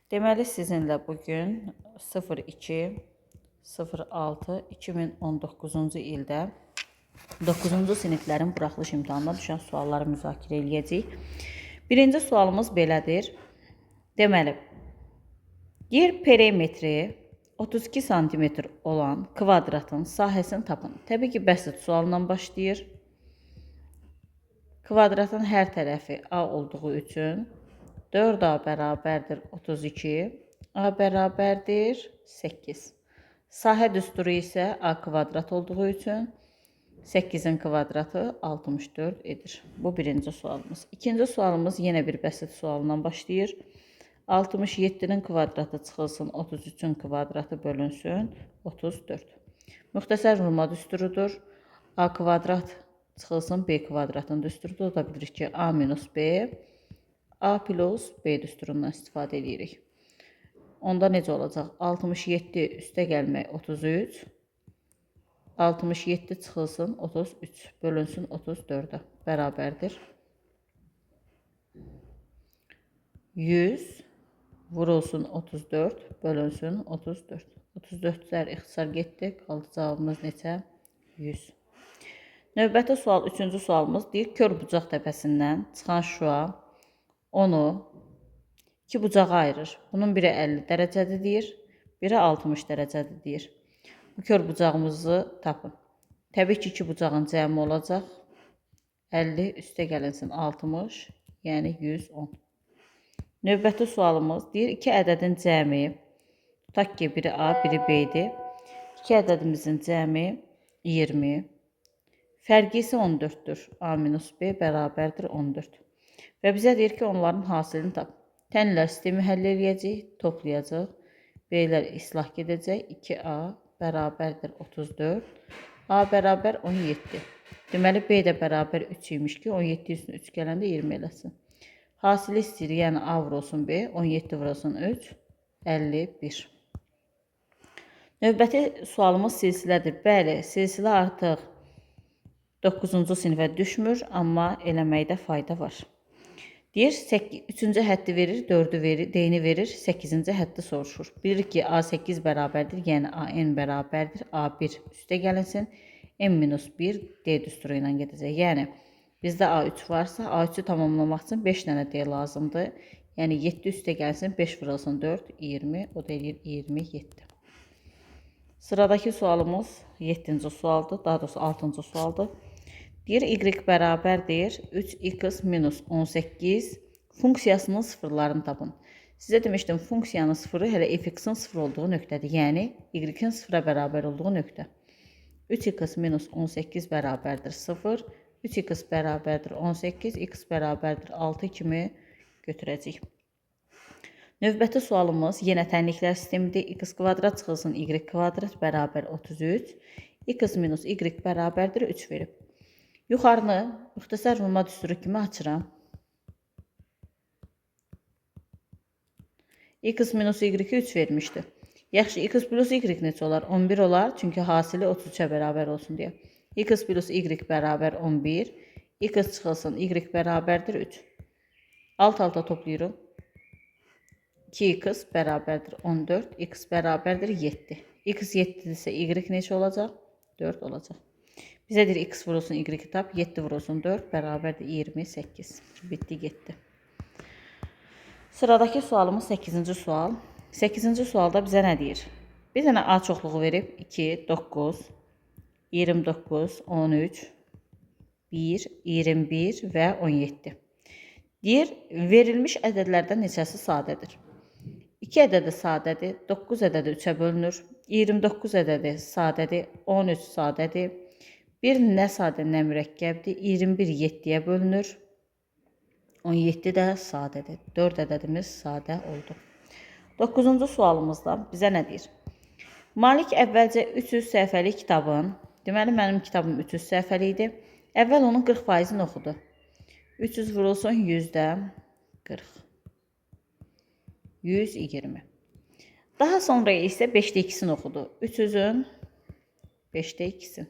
Deməli, sizinlə bugün 02.06.2019-cu ildə 9-cu siniflərin buraxılış imtahanına düşən sualları müzakirə edəcəyik. Birinci sualımız belədir. Deməli, yer perimetri 32 sm olan kvadratın sahəsini tapın. Təbii ki, bəsit sualından başlayır. Kvadratın hər tərəfi A olduğu üçün 4A bərabərdir 32, A bərabərdir 8. Sahə düsturu isə A kvadrat olduğu üçün 8-in kvadratı 64 edir. Bu birinci sualımız. İkinci sualımız yenə bir bəsit sualından başlayır. 67-nin kvadratı çıxılsın 33-ün kvadratı bölünsün 34. Müxtəsər vurma düsturudur. A kvadrat çıxılsın B kvadratın düsturudur. O da bilirik ki A minus B, A plus B düsturundan istifadə edirik. Onda necə olacaq? 67 üstə gəlmək 33. 67 çıxılsın 33 bölünsün 34-ə bərabərdir. 100 vurulsun 34 bölünsün 34. 34-lər ixtisar getdi. Qaldı cavabımız neçə? 100. Növbəti sual, üçüncü sualımız deyir, kör bucaq təpəsindən çıxan şüa onu iki bucağa ayırır. Bunun biri 50 dərəcədir deyir, biri 60 dərəcədir deyir. Bu kör bucağımızı tapın. Təbii ki, iki bucağın cəmi olacaq. 50 üstə gəlinsin 60, yəni 110. Növbəti sualımız deyir, iki ədədin cəmi, tutaq ki, biri A, biri B idi. İki ədədimizin cəmi 20. Fərqi isə 14-dür. A minus B bərabərdir 14. Və bizə deyir ki, onların hasilini tap. Tənlər sistemi həll edəcək, toplayacaq. B-lər islah gedəcək. 2A bərabərdir 34. A bərabər 17. Deməli, B də bərabər 3 imiş ki, 17 üstünə 3 gələndə 20 eləsin. Hasili istəyir, yəni A vurulsun B, 17 vurulsun 3, 51. Növbəti sualımız silsilədir. Bəli, silsilə artıq 9-cu sinifə düşmür, amma eləməkdə fayda var. Deyir, 3-cü həddi verir, 4-ü verir, D-ni verir, 8-ci həddi soruşur. Bilirik ki, A8 bərabərdir, yəni AN bərabərdir, A1 üstə gəlinsin, M-1 D düsturu ilə gedəcək. Yəni, bizdə A3 varsa, A3-ü tamamlamaq üçün 5 dənə D lazımdır. Yəni, 7 üstə gəlsin, 5 vurulsun 4, 20, o da eləyir 27. Sıradakı sualımız 7-ci sualdır, daha doğrusu 6-cı sualdır. Deyir, y bərabərdir 3x minus 18 funksiyasının sıfırlarını tapın. Sizə demişdim, funksiyanın sıfırı hələ f(x)in sıfır olduğu nöqtədir. Yəni, y-in sıfıra bərabər olduğu nöqtə. 3x minus 18 bərabərdir 0, 3x bərabərdir 18, x bərabərdir 6 kimi götürəcəyik. Növbəti sualımız yenə tənliklər sistemidir. X kvadrat çıxılsın y kvadrat bərabər 33, x minus y bərabərdir 3 verib. Yuxarını müxtəsər vurma düsturu kimi açıram. X minus y 3 vermişdi. Yaxşı, x plus y neçə olar? 11 olar, çünki hasili 33-ə bərabər olsun deyə. X plus y bərabər 11, x çıxılsın y bərabərdir 3. Alt-alta toplayırıq. 2x bərabərdir 14, x bərabərdir 7. X 7-dirsə y neçə olacaq? 4 olacaq. Bizə deyir, x vurulsun y tap, 7 vurulsun 4, bərabərdir 28. Bitdi, getdi. Sıradakı sualımız 8-ci sual. 8-ci sualda bizə nə deyir? Bir dənə A çoxluğu verib, 2, 9, 29, 13, 1, 21 və 17. Deyir, verilmiş ədədlərdən neçəsi sadədir? 2 ədədi sadədir, 9 ədədi 3-ə bölünür, 29 ədədi sadədir, 13 sadədir. Bir nə sadə, nə mürəkkəbdir. 21 7-yə bölünür. 17 də sadədir. 4 ədədimiz sadə oldu. 9-cu sualımızda bizə nə deyir? Malik əvvəlcə 300 səhifəlik kitabın, deməli mənim kitabım 300 səhifəli idi. Əvvəl onun 40%-ni oxudu. 300 vurulsun 100-də 40. 120. Daha sonra isə 5-də 2-sini oxudu. 300-ün 5-də 2-si.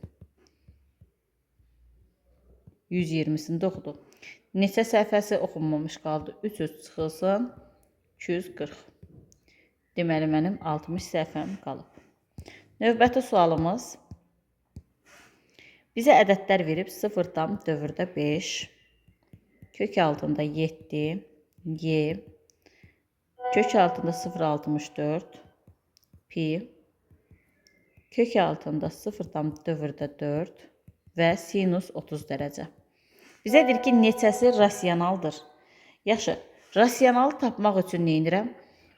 120-sini də oxudu. Neçə səhifəsi oxunmamış qaldı? 300 çıxılsın 240. Deməli, mənim 60 səhvəm qalıb. Növbəti sualımız. Bizə ədədlər verib 0-dan dövrdə 5, kök altında 7, y, kök altında 0,64, pi, kök altında 0-dan dövrdə 4 və sinus 30 dərəcə. Bizə deyir ki, neçəsi rasionaldır? Yaxşı, rasionalı tapmaq üçün nə edirəm?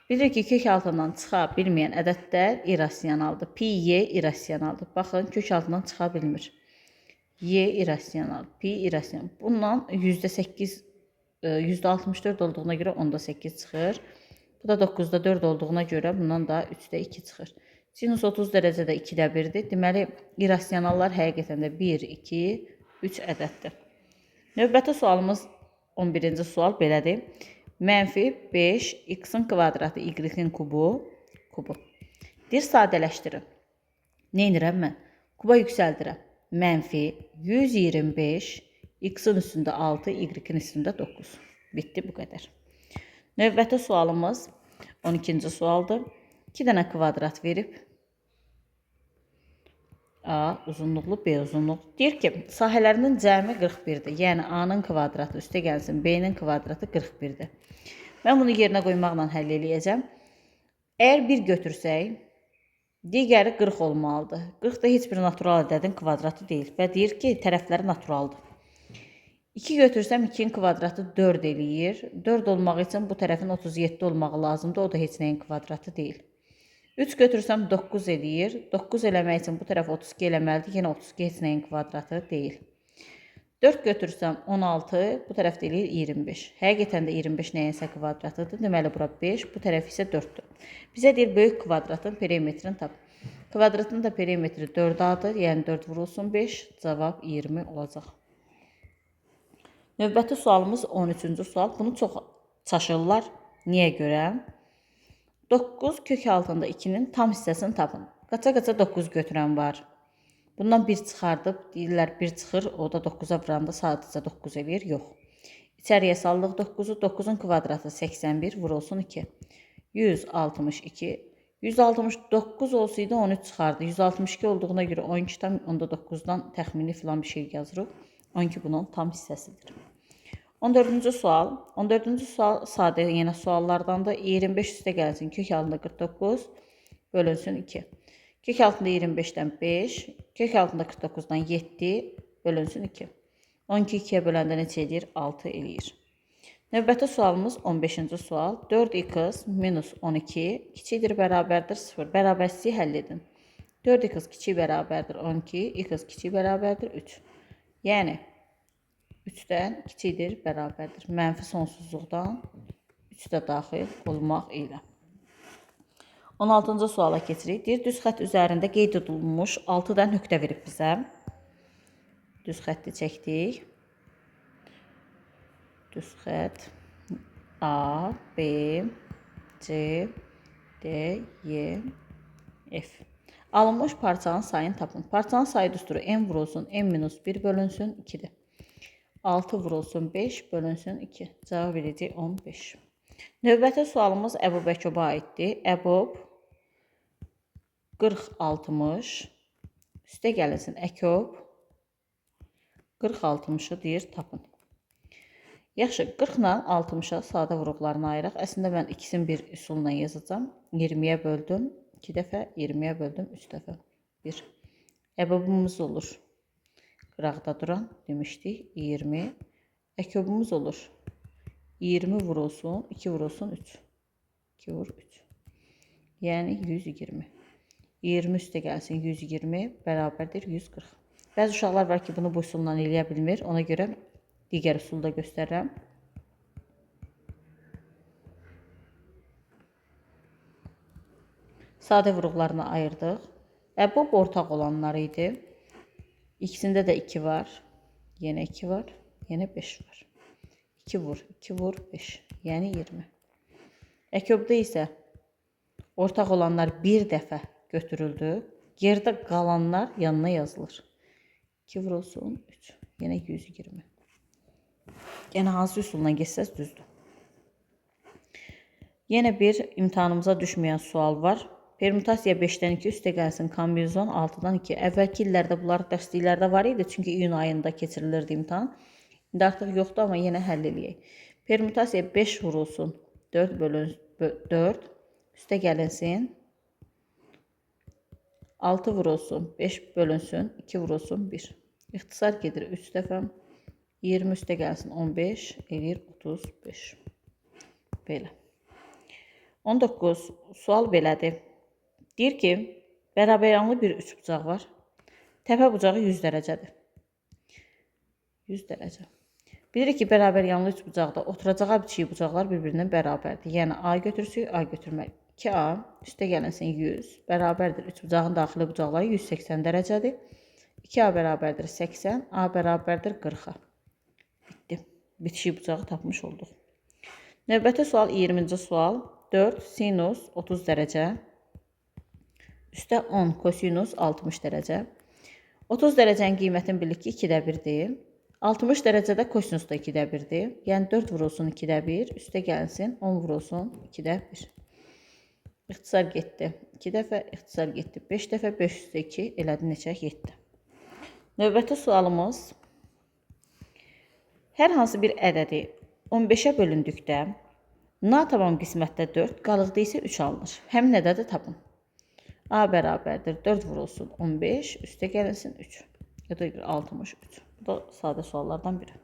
Bilirik ki, kök altından çıxa bilməyən ədədlər irrasionaldır. Pi, y irrasionaldır. Baxın, kök altından çıxa bilmir. Y irrasional, pi irrasional. Bundan %8, %64 olduğuna görə 10-da 8 çıxır. Bu da 9-da 4 olduğuna görə bundan da 3-də 2 çıxır. Sinus 30 dərəcədə 2-də 1-dir. Deməli, irrasionallar həqiqətən də 1, 2, 3 ədəddir. Növbəti sualımız 11-ci sual belədir. Mənfi 5 x-in kvadratı y-in kubu. Deyir, sadələşdirin. Nə edirəm mən? Kuba yüksəldirəm. Mənfi 125 x-in üstündə 6, y-in üstündə 9. Bitdi, bu qədər. Növbəti sualımız 12-ci sualdır. 2 dənə kvadrat verib. A uzunluqlu, B uzunluqlu. Deyir ki, sahələrinin cəmi 41-dir. Yəni A-nın kvadratı üstə gəlsin, B-nin kvadratı 41-dir. Mən bunu yerinə qoymaqla həll eləyəcəm. Əgər 1 götürsək, digəri 40 olmalıdır. 40 da heç bir natural ədədin kvadratı deyil və deyir ki, tərəfləri naturaldır. 2 götürsəm 2-nin kvadratı 4 eləyir. 4 olmaq üçün bu tərəfin 37 olmağı lazımdır. O da heç nəyin kvadratı deyil. 3 götürsəm 9 eləyir. 9 eləmək üçün bu tərəf 32 eləməlidir. Yenə 32 heç nəyin kvadratı deyil. 4 götürsəm 16, bu tərəfdə eləyir 25. Həqiqətən də 25 nəyinsə kvadratıdır. Deməli, bura 5, bu tərəf isə 4-dür. Bizə deyir, böyük kvadratın perimetrini tap. Kvadratın da perimetri 4A-dır. Yəni 4 vurulsun 5, cavab 20 olacaq. Növbəti sualımız 13-cü sual. Bunu çox çaşırlar. Niyə görə? 9 kök altında 2-nin tam hissəsini tapın. Qaça-qaça 9 götürən var. Bundan 1 çıxardıb, deyirlər 1 çıxır, o da 9-a vuranda sadəcə 9 eləyir. Yox. İçəriyə sallıq 9-u, 9-un kvadratı 81 vurulsun 2. 162. 169 olsaydı 13 çıxardı. 162 olduğuna görə 12 tam, onda 9-dan təxmini filan bir şey yazırıq. 12 bunun tam hissəsidir. 14-cü sual. 14-cü sual sadə yenə suallardan da 25 üstə gəlsin. Kök altında 49 bölünsün 2. Kök altında 25-dən 5, kök altında 49-dan 7 bölünsün 2. 12 2-yə böləndə neçə edir? 6 eləyir. Növbəti sualımız 15-ci sual. 4x minus 12 kiçikdir, bərabərdir 0. Bərabərsizliyi həll edin. 4x kiçik bərabərdir 12, x kiçik bərabərdir 3. Yəni 3-dən kiçikdir, bərabərdir. Mənfi sonsuzluqdan 3 də daxil olmaq ilə. 16-cı suala keçirik. Deyir, düz xətt üzərində qeyd edilmiş 6 dənə nöqtə verib bizə. Düz xətti çəkdik. Düz xətt A, B, C, D, Y, F. Alınmış parçanın sayını tapın. Parçanın sayı düsturu n vurulsun, n-1 bölünsün 2-dir. 6 vurulsun 5 bölünsün 2. Cavab verəcək 15. Növbəti sualımız Əbub Əkoba aiddir. Əbub 40-60 üstə gəlinsin Əkob 40-60-ı deyir tapın. Yaxşı, 40 ilə 60-a sadə vuruqlarını ayıraq. Əslində mən ikisini bir üsulla yazacağım. 20-yə böldüm 2 dəfə, 20-yə böldüm 3 dəfə. 1. Əbubumuz olur. Qıraqda duran demişdik 20. Əkobumuz olur. 20 vurulsun, 2 vurulsun 3. 2 vur 3. Yəni 120. 20 üstə gəlsin 120 bərabərdir 140. Bəzi uşaqlar var ki, bunu bu üsulla eləyə bilmir. Ona görə digər üsulda göstərirəm. Sadə vuruqlarını ayırdıq. Əbub ortaq olanları idi. İkisində də 2 var. Yenə 2 var. Yenə 5 var. 2 vur, 2 vur, 5. Yəni 20. Əkobda isə ortaq olanlar bir dəfə götürüldü. Yerdə qalanlar yanına yazılır. 2 vurulsun 3. Yenə 120. Yəni hansı üsulla geçsəz düzdür. Yenə bir imtahanımıza düşməyən sual var. Permutasiya 5-dən 2 üstə gəlsin kombinezon 6-dan 2. Əvvəlki illərdə bunlar dərsliklərdə var idi, çünki iyun ayında keçirilirdi imtahan. İndi artıq yoxdur, amma yenə həll eləyək. Permutasiya 5 vurulsun 4 bölün 4 üstə gəlinsin 6 vurulsun 5 bölünsün 2 vurulsun 1. İxtisar gedir 3 dəfə. 20 üstə gəlsin 15 eləyir 35. Belə. 19. Sual belədir. Deyir ki, bərabəryanlı bir üçbucaq var. Təpə bucağı 100 dərəcədir. 100 dərəcə. Bilirik ki, bərabəryanlı üçbucaqda oturacağı biçik bucaqlar bir-birindən bərabərdir. Yəni A götürsək, A götürmək. 2A üstə gəlinsin 100 bərabərdir. Üçbucağın daxili bucaqları 180 dərəcədir. 2A bərabərdir 80, A bərabərdir 40-a. Bitdi. Bitişik bucağı tapmış olduq. Növbəti sual 20-ci sual. 4 sinus 30 dərəcə üstə 10 kosinus 60 dərəcə. 30 dərəcənin qiymətini bilirik ki, 2-də 1-dir. 60 dərəcədə kosinus da 2-də 1-dir. Yəni 4 vurulsun 2-də 1, üstə gəlsin 10 vurulsun 2-də 1. İxtisar getdi. 2 dəfə ixtisar getdi. 5 dəfə 5 üstə 2 elədi neçə? 7. Növbəti sualımız hər hansı bir ədədi 15-ə bölündükdə na tamam qismətdə 4, qalıqda isə 3 alınır. Həmin ədədi tapın. A bərabərdir 4 vurulsun 15, üstə gəlinsin 3. Ya da 63. Bu da sadə suallardan biri.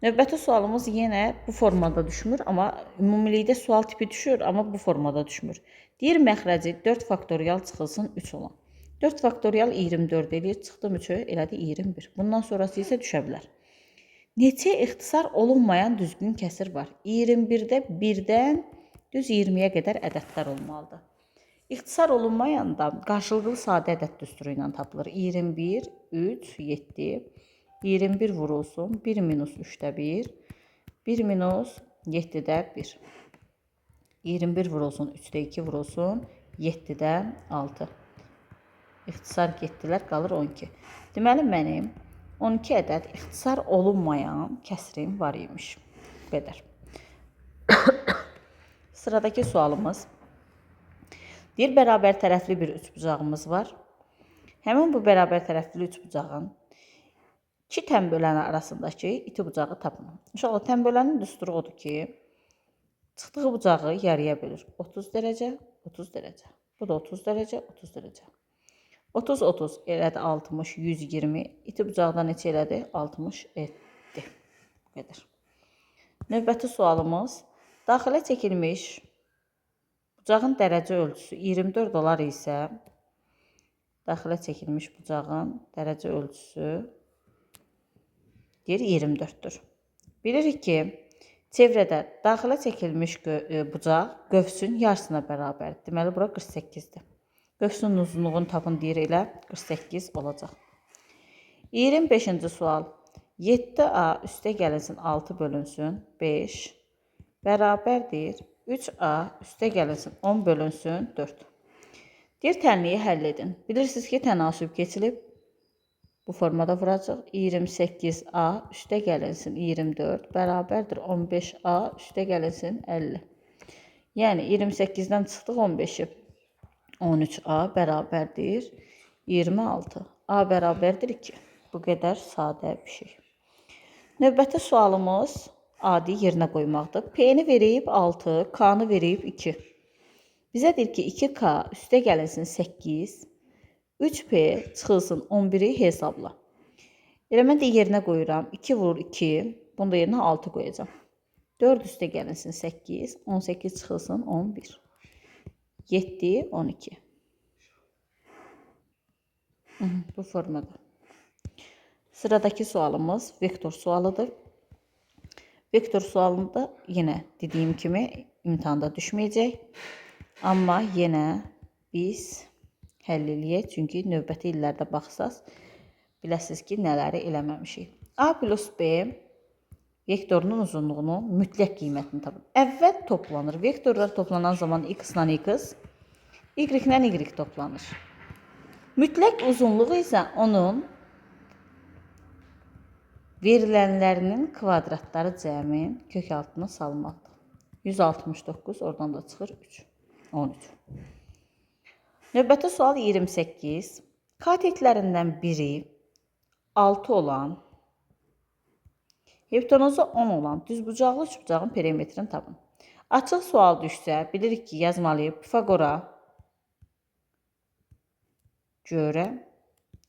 Növbəti sualımız yenə bu formada düşmür, amma ümumilikdə sual tipi düşür, amma bu formada düşmür. Deyir məxrəci 4 faktorial çıxılsın 3 olan. 4 faktorial 24 eləyir, çıxdım 3-ü, elədi 21. Bundan sonrası isə düşə bilər. Neçə ixtisar olunmayan düzgün kəsir var? 21-də 1-dən düz 20-yə qədər ədədlər olmalıdır. İxtisar olunmayanda qarşılıqlı sadə ədəd düsturu ilə tapılır. 21, 3, 7, 21 vurulsun, 1 minus 3-də 1, 1 minus 7-də 1. 21 vurulsun, 3-də 2 vurulsun, 7-də 6. İxtisar getdilər, qalır 12. Deməli, mənim 12 ədəd ixtisar olunmayan kəsirim var imiş. Bu qədər. Sıradakı sualımız. Deyir, bərabər tərəfli bir üçbucağımız var. Həmin bu bərabər tərəfli üçbucağın 2 tənböləni arasındakı iti bucağı tapın. İnşallah tənbölənin düsturu odur ki, çıxdığı bucağı yarıya bölür. 30 dərəcə, 30 dərəcə. Bu da 30 dərəcə, 30 dərəcə. 30, 30 elədi 60, 120. İti bucaqda neçə elədi? 60 etdi. Bu qədər. Növbəti sualımız. Daxilə çəkilmiş bucağın dərəcə ölçüsü 24 dolar isə daxilə çəkilmiş bucağın dərəcə ölçüsü deyir 24-dür. Bilirik ki, çevrədə daxilə çəkilmiş bucaq qövsün yarısına bərabərdir. Deməli, bura 48-dir. Qövsün uzunluğunu tapın deyir elə 48 olacaq. 25-ci sual. 7A üstə gəlinsin 6 bölünsün 5 bərabərdir 3A üstə gəlinsin 10 bölünsün 4. Deyir tənliyi həll edin. Bilirsiniz ki, tənasüb keçilib. Bu formada vuracaq. 28A üstə gəlinsin 24 bərabərdir 15A üstə gəlinsin 50. Yəni 28-dən çıxdıq 15-i. 13A bərabərdir 26. A bərabərdir 2. Bu qədər sadə bir şey. Növbəti sualımız adi yerinə qoymaqdır. P-ni verib 6, K-nı verib 2. Bizə deyir ki, 2K üstə gəlinsin 8, 3P çıxılsın 11-i hesabla. Elə mən də yerinə qoyuram. 2 vurur 2, bunu da yerinə 6 qoyacam. 4 üstə gəlinsin 8, 18 çıxılsın 11. 7, 12. Bu formada. Sıradakı sualımız vektor sualıdır. Vektor sualında yenə dediyim kimi imtahanda düşməyəcək. Amma yenə biz həll eləyək. Çünki növbəti illərdə baxsaz, biləsiniz ki, nələri eləməmişik. A plus B vektorunun uzunluğunun mütləq qiymətini tapın. Əvvəl toplanır. Vektorlar toplanan zaman x-la x, y-la y toplanır. Mütləq uzunluğu isə onun verilənlərinin kvadratları cəmi kök altına salmaqdır. 169, oradan da çıxır 3. 13. Növbəti sual 28. Katetlərindən biri 6 olan, hipotenuzu 10 olan düzbucaqlı üçbucağın perimetrini tapın. Açıq sual düşsə, bilirik ki, yazmalıyıq. Pifagora görə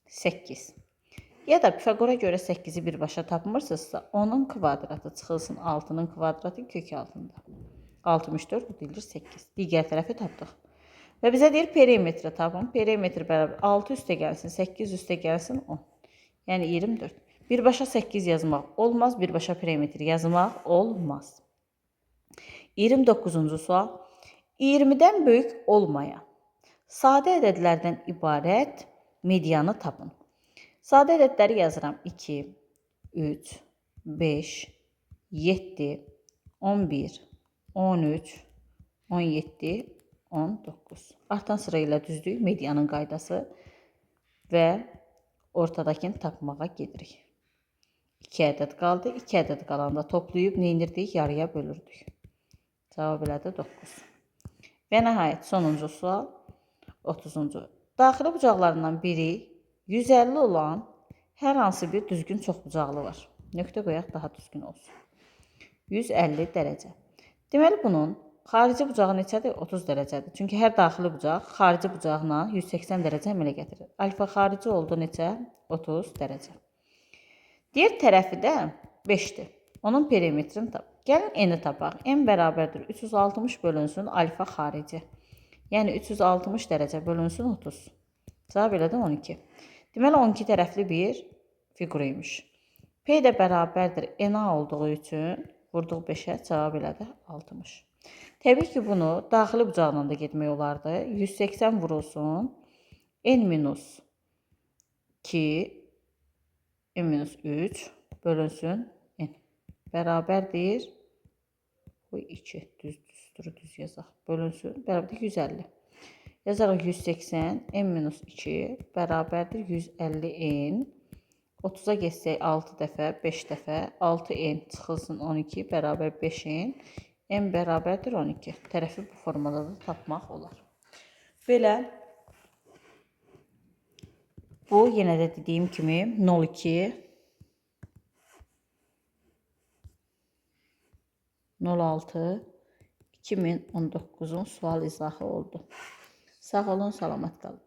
8. Ya da Pifagora görə 8-i birbaşa tapmırsınızsa, onun kvadratı çıxılsın 6-nın kvadratı kök altında. 64 bu deyilir 8. Digər tərəfi tapdıq. Və bizə deyir perimetri tapın. Perimetri bərabər 6 üstə gəlsin, 8 üstə gəlsin 10. Yəni 24. Birbaşa 8 yazmaq olmaz, birbaşa perimetri yazmaq olmaz. 29-cu sual. 20-dən böyük olmayan sadə ədədlərdən ibarət medianı tapın. Sadə ədədləri yazıram. 2, 3, 5, 7, 11, 13, 17, 19. Artan sıra ilə düzdük medianın qaydası və ortadakini tapmağa gedirik. 2 ədəd qaldı. 2 ədəd qalanda toplayıb neynirdik? Yarıya bölürdük. Cavab elədi 9. Və nəhayət sonuncu sual 30-cu. Daxili bucaqlarından biri 150 olan hər hansı bir düzgün çoxbucaqlı var. Nöqtə qoyaq daha düzgün olsun. 150 dərəcə. Deməli bunun xarici bucağı neçədir? 30 dərəcədir. Çünki hər daxili bucaq xarici bucaqla 180 dərəcə əmələ gətirir. Alfa xarici oldu neçə? 30 dərəcə. Diğer tərəfi də 5-dir. Onun perimetrini tap. Gəlin n-i tapaq. N bərabərdir 360 bölünsün alfa xarici. Yəni 360 dərəcə bölünsün 30. Cavab elədi 12. Deməli 12 tərəfli bir fiqur imiş. P də bərabərdir n-a olduğu üçün vurduq 5-ə, cavab elədi 60. Təbii ki, bunu daxili bucaqla da getmək olardı. 180 vurulsun n-2 n-3 bölünsün n. Bərabərdir 2. Düz yazaq. Bölünsün. Bərabərdir 150. Yazarıq 180 n-2 bərabərdir 150 n. 30-a geçsək 6 dəfə, 5 dəfə, 6n çıxılsın 12 bərabər 5n. N bərabərdir 12. Tərəfi bu formada da tapmaq olar. Belə bu yenə də dediyim kimi 02 06 2019-un sual izahı oldu. Sağ olun, salamat qalın.